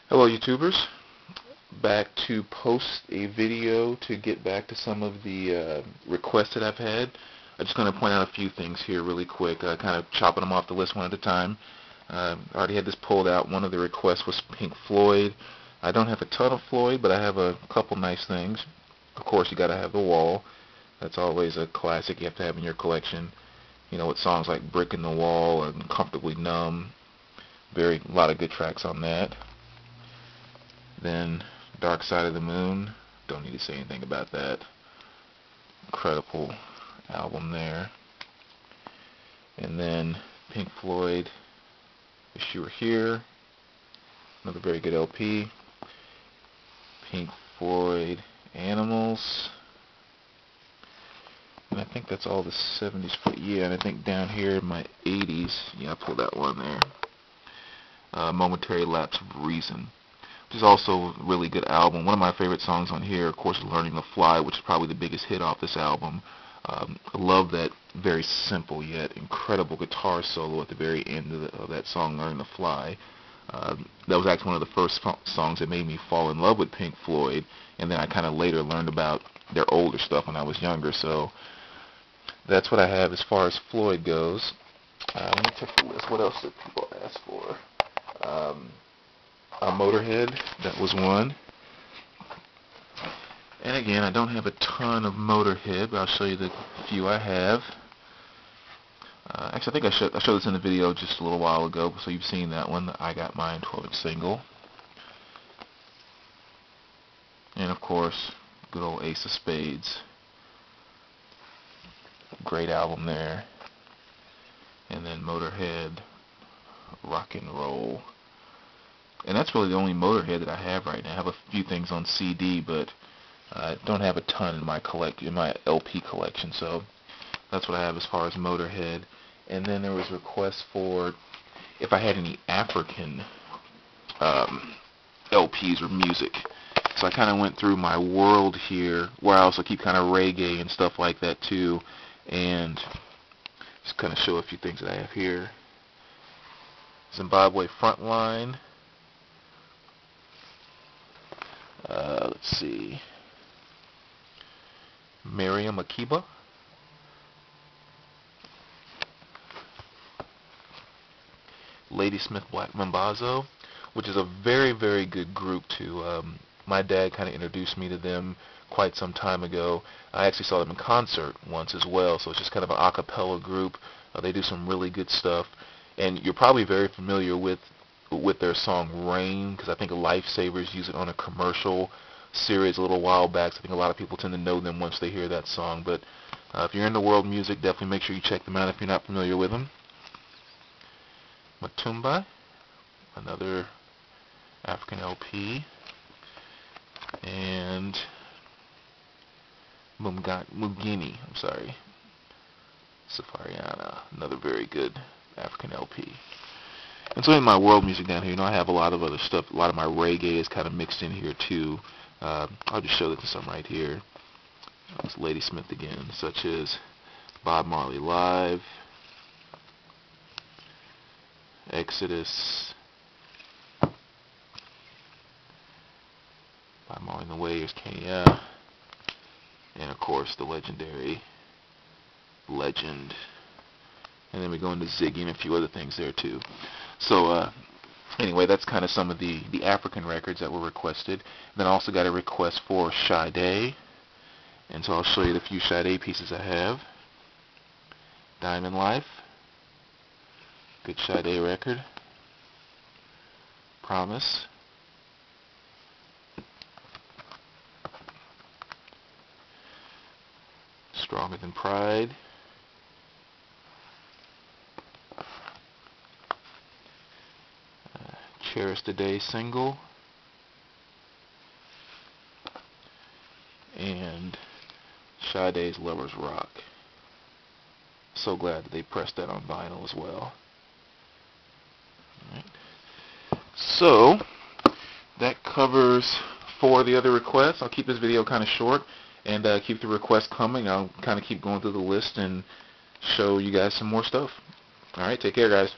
Hello YouTubers, back to post a video to get back to some of the requests that I've had. I'm just going to point out a few things here really quick, kind of chopping them off the list one at a time. I already had this pulled out. One of the requests was Pink Floyd. I don't have a ton of Floyd, but I have a couple nice things. Of course, you got to have The Wall. That's always a classic you have to have in your collection. You know, with songs like Brick in the Wall and Comfortably Numb. A lot of good tracks on that. Then Dark Side of the Moon, don't need to say anything about that. Incredible album there. And then Pink Floyd, Wish You Were Here, another very good LP. Pink Floyd, Animals. And I think that's all the 70s. Yeah, and I think down here in my 80s, yeah, I pulled that one there. Momentary Lapse of Reason, which is also a really good album. One of my favorite songs on here, of course, is Learning to Fly, which is probably the biggest hit off this album. I love that very simple yet incredible guitar solo at the very end of that song, Learning to Fly. That was actually one of the first songs that made me fall in love with Pink Floyd, and then I kind of later learned about their older stuff when I was younger, so that's what I have as far as Floyd goes. Let me check the list. What else did people ask for? Motorhead, that was one. And again, I don't have a ton of Motorhead, but I'll show you the few I have. Actually, I think I showed this in the video just a little while ago, so you've seen that one, the I Got Mine 12-inch single. And of course, good old Ace of Spades. Great album there. And then Motorhead, Rock and Roll. And that's really the only Motorhead that I have right now. I have a few things on CD, but I don't have a ton in my LP collection. So that's what I have as far as Motorhead. And then there was requests for if I had any African LPs or music. So I kind of went through my world here, where I also keep kind of reggae and stuff like that too, and just kind of show a few things that I have here. Zimbabwe Frontline. Let's see. Miriam Makeba. Ladysmith Black Mambazo, which is a very, very good group too. My dad kind of introduced me to them quite some time ago. I actually saw them in concert once as well, so it's just kind of an a cappella group. They do some really good stuff, and you're probably very familiar with their song Rain, because I think Lifesavers use it on a commercial series a little while back, so I think a lot of people tend to know them once they hear that song. But if you're into world music, definitely make sure you check them out if you're not familiar with them. Matumba, another African LP, and Mugini, Safariana, another very good African LP. And so in my world music down here, I have a lot of other stuff. A lot of my reggae is kind of mixed in here too. I'll just show some right here. It's Ladysmith again, such as Bob Marley Live, Exodus, Bob Marley and the Waves, Kenya, and of course the legendary Legend. And then we go into Ziggy and a few other things there too. So anyway, that's kind of some of the African records that were requested. Then I also got a request for Sade, and so I'll show you the few Sade pieces I have. Diamond Life, good Sade record. Promise. Stronger Than Pride. Cherish the Day single, and Sade's Lovers Rock. So glad that they pressed that on vinyl as well. Alright. So that covers 4 of the other requests. I'll keep this video kind of short and keep the requests coming. I'll kind of keep going through the list and show you guys some more stuff. Alright, take care guys.